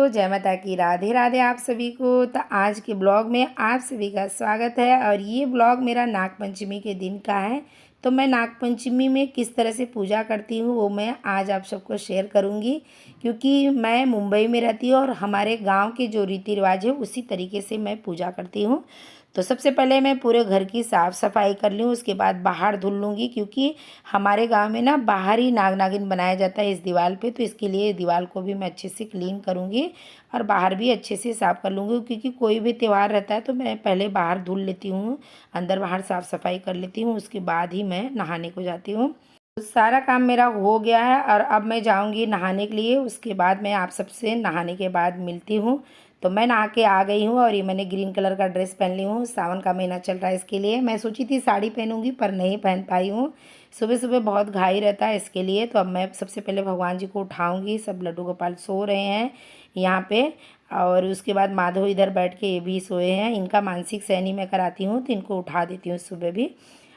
जय माता की, राधे राधे आप सभी को। तो आज के ब्लॉग में आप सभी का स्वागत है और ये ब्लॉग मेरा नागपंचमी के दिन का है। तो मैं नागपंचमी में किस तरह से पूजा करती हूँ वो मैं आज आप सबको शेयर करूँगी, क्योंकि मैं मुंबई में रहती हूँ और हमारे गांव के जो रीति रिवाज है उसी तरीके से मैं पूजा करती हूँ। तो सबसे पहले मैं पूरे घर की साफ़ सफाई कर लूँ, उसके बाद बाहर धुल लूँगी, क्योंकि हमारे गांव में ना बाहर ही नाग नागिन बनाया जाता है इस दीवार पे। तो इसके लिए दीवार को भी मैं अच्छे से क्लीन करूँगी और बाहर भी अच्छे से साफ़ कर लूँगी, क्योंकि कोई भी त्यौहार रहता है तो मैं पहले बाहर धुल लेती हूँ, अंदर बाहर साफ़ सफाई कर लेती हूँ, उसके बाद ही मैं नहाने को जाती हूँ। तो सारा काम मेरा हो गया है और अब मैं जाऊंगी नहाने के लिए। उसके बाद मैं आप सबसे नहाने के बाद मिलती हूँ। तो मैं नहा के आ गई हूँ और ये मैंने ग्रीन कलर का ड्रेस पहन ली हूँ। सावन का महीना चल रहा है, इसके लिए मैं सोची थी साड़ी पहनूंगी पर नहीं पहन पाई हूँ। सुबह सुबह बहुत घाई रहता है इसके लिए। तो अब मैं सबसे पहले भगवान जी को उठाऊँगी। सब लड्डू गोपाल सो रहे हैं यहाँ पे, और उसके बाद माधव इधर बैठ के ये भी सोए हैं। इनका मानसिक सैनी मैं कराती हूँ तो इनको उठा देती हूँ सुबह भी।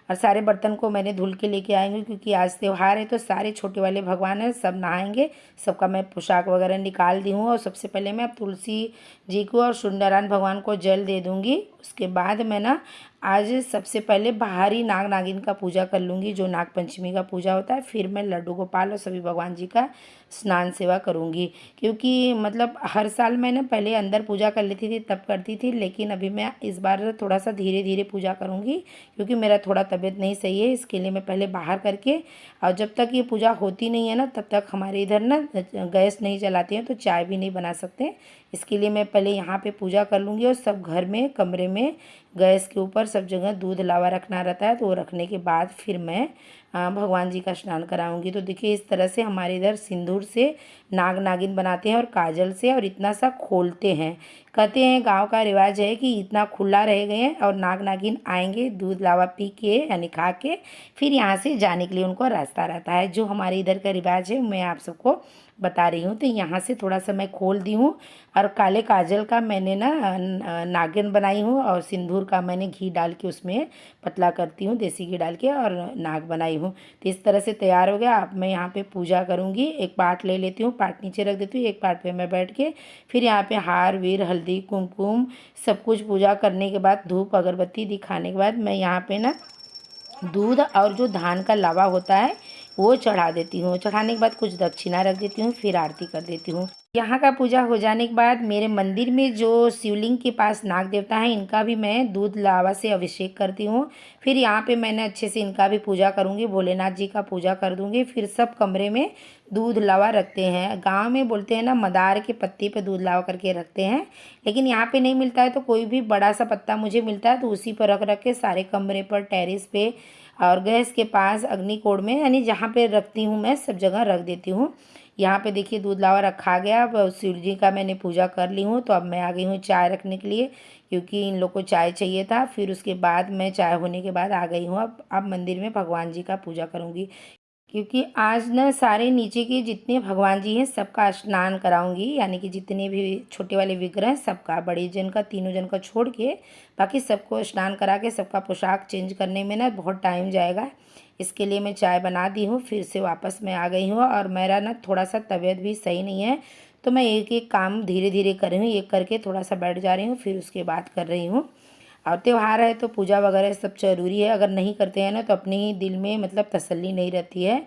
और सारे बर्तन को मैंने धुल के लेके आएंगे, क्योंकि आज त्यौहार है तो सारे छोटे वाले भगवान हैं, सब नहाएंगे। सबका मैं पोशाक वगैरह निकाल दी हूँ और सबसे पहले मैं अब तुलसी जी को और सूर्यनारायण भगवान को जल दे दूँगी। उसके बाद मैं ना आज सबसे पहले बाहर ही नाग नागिन का पूजा कर लूँगी, जो नाग पंचमी का पूजा होता है। फिर मैं लड्डू गोपाल और सभी भगवान जी का स्नान सेवा करूँगी, क्योंकि मतलब हर साल मैं ना पहले अंदर पूजा कर लेती थी तब करती थी, लेकिन अभी मैं इस बार थोड़ा सा धीरे धीरे पूजा करूँगी, क्योंकि मेरा थोड़ा तबीयत नहीं सही है। इसके लिए मैं पहले बाहर करके, और जब तक ये पूजा होती नहीं है ना तब तक हमारे इधर ना गैस नहीं जलाते हैं तो चाय भी नहीं बना सकते। इसके लिए मैं पहले यहाँ पे पूजा कर लूँगी और सब घर में कमरे में गैस के ऊपर सब जगह दूध लावा रखना रहता है। तो वो रखने के बाद फिर मैं भगवान जी का स्नान कराऊंगी। तो देखिए इस तरह से हमारे इधर सिंदूर से नाग नागिन बनाते हैं और काजल से, और इतना सा खोलते हैं। कहते हैं गांव का रिवाज है कि इतना खुला रह गए और नाग नागिन आएंगे दूध लावा पी के यानी खा के, फिर यहाँ से जाने के लिए उनको रास्ता रहता है। जो हमारे इधर का रिवाज है मैं आप सबको बता रही हूँ। तो यहाँ से थोड़ा सा मैं खोल दी हूँ और काले काजल का मैंने ना नागिन बनाई हूँ, और सिंदूर का मैंने घी डाल के उसमें पतला करती हूँ, देसी घी डाल के, और नाग बनाई हूँ। तो इस तरह से तैयार हो गया। अब मैं यहाँ पे पूजा करूँगी। एक पाट ले लेती हूँ, पाट नीचे रख देती हूँ, एक पाट पे मैं बैठ के फिर यहाँ पे हार वीर हल्दी कुमकुम सब कुछ पूजा करने के बाद धूप अगरबत्ती दिखाने के बाद मैं यहाँ पे ना दूध और जो धान का लावा होता है वो चढ़ा देती हूँ। चढ़ाने के बाद कुछ दक्षिणा रख देती हूँ, फिर आरती कर देती हूँ। यहाँ का पूजा हो जाने के बाद मेरे मंदिर में जो शिवलिंग के पास नाग देवता है इनका भी मैं दूध लावा से अभिषेक करती हूँ। फिर यहाँ पे मैंने अच्छे से इनका भी पूजा करूँगी, भोलेनाथ जी का पूजा कर दूँगी। फिर सब कमरे में दूध लावा रखते हैं। गांव में बोलते हैं ना मदार के पत्ते पे दूध लावा करके रखते हैं, लेकिन यहाँ पे नहीं मिलता है तो कोई भी बड़ा सा पत्ता मुझे मिलता है तो उसी पर रख रख के सारे कमरे पर, टेरेस पे और गैस के पास, अग्निकोण में, यानी जहाँ पे रखती हूँ मैं सब जगह रख देती हूँ। यहाँ पे देखिए दूध लावा रखा गया। अब शिव जी का मैंने पूजा कर ली हूँ। तो अब मैं आ गई हूँ चाय रखने के लिए, क्योंकि इन लोग को चाय चाहिए था। फिर उसके बाद मैं चाय होने के बाद आ गई हूँ। अब मंदिर में भगवान जी का पूजा करूँगी, क्योंकि आज ना सारे नीचे के जितने भगवान जी हैं सबका स्नान कराऊंगी, यानी कि जितने भी छोटे वाले विग्रह हैं सबका, बड़े जन का तीनों जन का छोड़ के बाकी सबको स्नान करा के सबका पोशाक चेंज करने में ना बहुत टाइम जाएगा। इसके लिए मैं चाय बना दी हूँ, फिर से वापस मैं आ गई हूँ। और मेरा ना थोड़ा सा तबीयत भी सही नहीं है तो मैं एक एक काम धीरे धीरे कर रही हूँ, एक करके थोड़ा सा बैठ जा रही हूँ, फिर उसके बाद कर रही हूँ। और त्यौहार है तो पूजा वगैरह सब ज़रूरी है। अगर नहीं करते हैं ना तो अपने ही दिल में मतलब तसल्ली नहीं रहती है,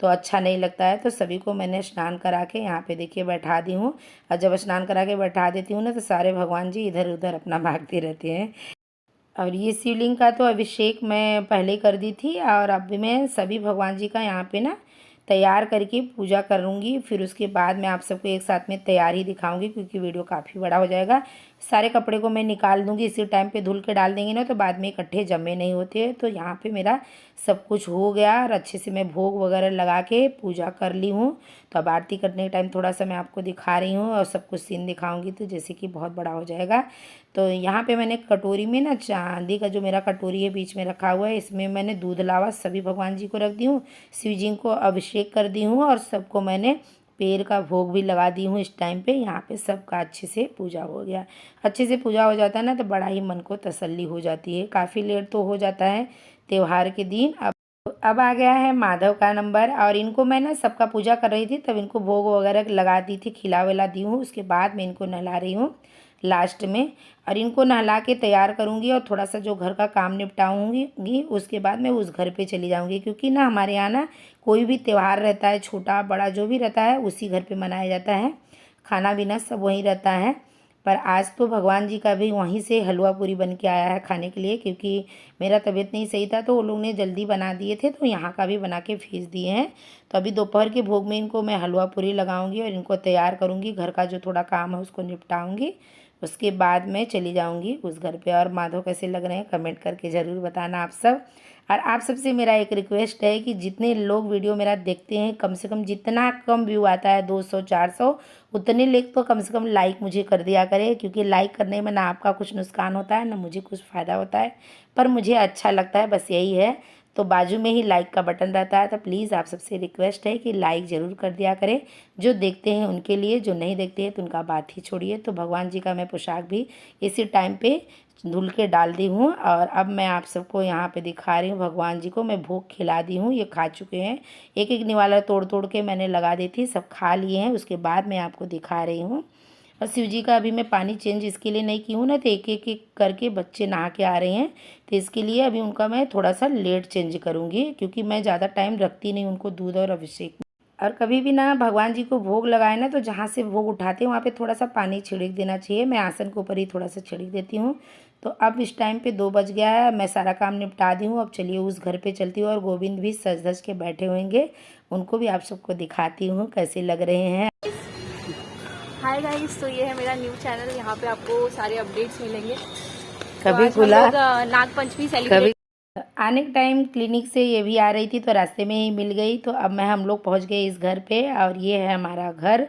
तो अच्छा नहीं लगता है। तो सभी को मैंने स्नान करा के यहाँ पे देखिए बैठा दी हूँ। और जब स्नान करा के बैठा देती हूँ ना तो सारे भगवान जी इधर उधर अपना भागते रहते हैं। और ये शिवलिंग का तो अभिषेक मैं पहले कर दी थी, और अब भी मैं सभी भगवान जी का यहाँ पे ना तैयार करके पूजा करूँगी। फिर उसके बाद मैं आप सबको एक साथ में तैयार ही दिखाऊंगी, क्योंकि वीडियो काफ़ी बड़ा हो जाएगा। सारे कपड़े को मैं निकाल दूँगी, इसी टाइम पे धुल के डाल देंगे ना तो बाद में इकट्ठे जमे नहीं होते हैं। तो यहाँ पे मेरा सब कुछ हो गया और अच्छे से मैं भोग वगैरह लगा के पूजा कर ली हूँ। तो अब आरती करने के टाइम थोड़ा सा मैं आपको दिखा रही हूँ और सब कुछ सीन दिखाऊंगी, तो जैसे कि बहुत बड़ा हो जाएगा। तो यहाँ पे मैंने कटोरी में ना चांदी का जो मेरा कटोरी है बीच में रखा हुआ है, इसमें मैंने दूध लावा सभी भगवान जी को रख दी हूँ, शिव जी को अभिषेक कर दी हूँ, और सबको मैंने पेड़ का भोग भी लगा दी हूँ। इस टाइम पे यहाँ पे सबका अच्छे से पूजा हो गया। अच्छे से पूजा हो जाता है ना तो बड़ा ही मन को तसल्ली हो जाती है। काफ़ी लेट तो हो जाता है त्यौहार के दिन। अब अब आ गया है माधव का नंबर। और इनको मैं ना सबका पूजा कर रही थी, तब इनको भोग वगैरह लगा दी थी, खिला विला दी हूँ। उसके बाद मैं इनको नहला रही हूँ लास्ट में। और इनको नहला के तैयार करूँगी और थोड़ा सा जो घर का काम निपटाऊँगी, उसके बाद मैं उस घर पे चली जाऊँगी। क्योंकि ना हमारे यहाँ ना कोई भी त्यौहार रहता है, छोटा बड़ा जो भी रहता है, उसी घर पे मनाया जाता है। खाना पीना सब वहीं रहता है। पर आज तो भगवान जी का भी वहीं से हलवा पूरी बन के आया है खाने के लिए। क्योंकि मेरा तबीयत नहीं सही था तो वो लोग ने जल्दी बना दिए थे, तो यहाँ का भी बना के भेज दिए हैं। तो अभी दोपहर के भोग में इनको मैं हलवा पूरी लगाऊंगी और इनको तैयार करूँगी, घर का जो थोड़ा काम है उसको निपटाऊँगी। उसके बाद मैं चली जाऊँगी उस घर पे। और माधव कैसे लग रहे हैं कमेंट करके ज़रूर बताना आप सब। और आप सबसे मेरा एक रिक्वेस्ट है कि जितने लोग वीडियो मेरा देखते हैं, कम से कम जितना कम व्यू आता है 200 400, उतने लोग तो कम से कम लाइक मुझे कर दिया करें। क्योंकि लाइक करने में ना आपका कुछ नुकसान होता है ना मुझे कुछ फ़ायदा होता है, पर मुझे अच्छा लगता है, बस यही है। तो बाजू में ही लाइक का बटन रहता है, तो प्लीज़ आप सबसे रिक्वेस्ट है कि लाइक ज़रूर कर दिया करें। जो देखते हैं उनके लिए, जो नहीं देखते हैं तो उनका बात ही छोड़िए। तो भगवान जी का मैं पोशाक भी इसी टाइम पे धुल के डाल दी हूँ। और अब मैं आप सबको यहाँ पे दिखा रही हूँ, भगवान जी को मैं भोग खिला दी हूँ। ये खा चुके हैं, एक एक निवाला तोड़ तोड़ के मैंने लगा दी थी, सब खा लिए हैं। उसके बाद मैं आपको दिखा रही हूँ। और शिव जी का अभी मैं पानी चेंज इसके लिए नहीं की हूँ ना, तो एक एक एक करके बच्चे नहा के आ रहे हैं, तो इसके लिए अभी उनका मैं थोड़ा सा लेट चेंज करूँगी। क्योंकि मैं ज़्यादा टाइम रखती नहीं उनको दूध और अभिषेक में। और कभी भी ना भगवान जी को भोग लगाए ना, तो जहाँ से भोग उठाते हैं वहाँ पे थोड़ा सा पानी छिड़क देना चाहिए। मैं आसन के ऊपर ही थोड़ा सा छिड़क देती हूँ। तो अब इस टाइम पे 2 बज गया है, मैं सारा काम निपटा दी हूँ। अब चलिए उस घर पे चलती हूँ। और गोविंद भी सज धज के बैठे होंगे, उनको भी आप सबको दिखाती हूँ कैसे लग रहे हैं। हाय गाइस, तो ये है मेरा न्यू चैनल। यहाँ पे आपको सारे अपडेट्स मिलेंगे। कभी तो खुला नाग पंचमी सेलिब्रेट कभी आने के टाइम क्लिनिक से ये भी आ रही थी, तो रास्ते में ही मिल गई। तो अब हम लोग पहुंच गए इस घर पे। और ये है हमारा घर।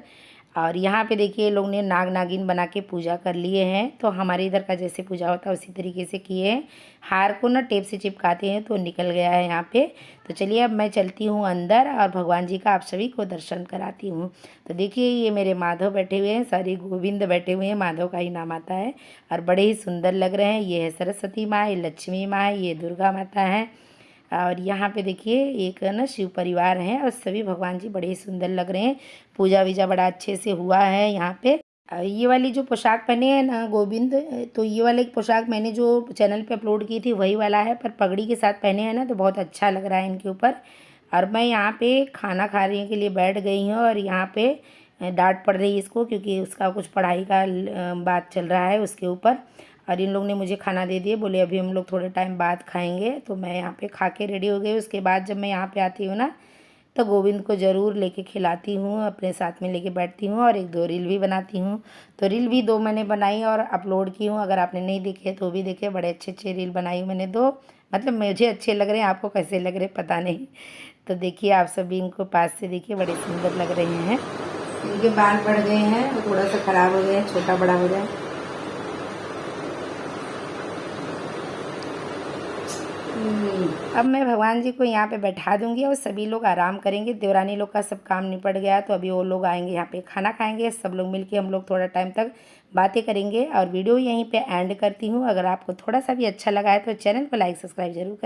और यहाँ पे देखिए लोग ने नाग नागिन बना के पूजा कर लिए हैं। तो हमारे इधर का जैसे पूजा होता है उसी तरीके से किए हैं। हार को ना टेप से चिपकाते हैं तो निकल गया है यहाँ पे। तो चलिए अब मैं चलती हूँ अंदर और भगवान जी का आप सभी को दर्शन कराती हूँ। तो देखिए ये मेरे माधव बैठे हुए हैं, सॉरी गोविंद बैठे हुए हैं, माधव का ही नाम आता है। और बड़े ही सुंदर लग रहे हैं। ये है सरस्वती माँ, ये लक्ष्मी माँ, ये दुर्गा माता है। और यहाँ पे देखिए एक ना शिव परिवार है और सभी भगवान जी बड़े ही सुंदर लग रहे हैं। पूजा वीजा बड़ा अच्छे से हुआ है यहाँ पे। ये वाली जो पोशाक पहने हैं ना गोविंद, तो ये वाली पोशाक मैंने जो चैनल पे अपलोड की थी वही वाला है, पर पगड़ी के साथ पहने हैं ना तो बहुत अच्छा लग रहा है इनके ऊपर। और मैं यहाँ पे खाना खाने के लिए बैठ गई हूँ। और यहाँ पे डांट पड़ रही है इसको, क्योंकि उसका कुछ पढ़ाई का बात चल रहा है उसके ऊपर। और इन लोग ने मुझे खाना दे दिए, बोले अभी हम लोग थोड़े टाइम बाद खाएंगे। तो मैं यहाँ पे खा के रेडी हो गई। उसके बाद जब मैं यहाँ पे आती हूँ ना, तो गोविंद को ज़रूर लेके खिलाती हूँ, अपने साथ में लेके बैठती हूँ और 1-2 रील भी बनाती हूँ। तो रील भी 2 मैंने बनाई और अपलोड की हूँ। अगर आपने नहीं देखे तो भी देखे, बड़े अच्छे अच्छे रील बनाई हूँ मैंने 2। मतलब मुझे अच्छे लग रहे हैं, आपको कैसे लग रहे पता नहीं। तो देखिए आप सभी इनको पास से देखिए, बड़े सुंदर लग रहे हैं। इनके बाल बढ़ गए हैं, थोड़ा सा ख़राब हो गए हैं, छोटा बड़ा हो गया। अब मैं भगवान जी को यहाँ पे बैठा दूंगी और सभी लोग आराम करेंगे। देवरानी लोग का सब काम निपट गया, तो अभी वो लोग आएंगे यहाँ पे खाना खाएंगे। सब लोग मिलके हम लोग थोड़ा टाइम तक बातें करेंगे। और वीडियो यहीं पे एंड करती हूँ। अगर आपको थोड़ा सा भी अच्छा लगा है तो चैनल को लाइक सब्सक्राइब जरूर करें।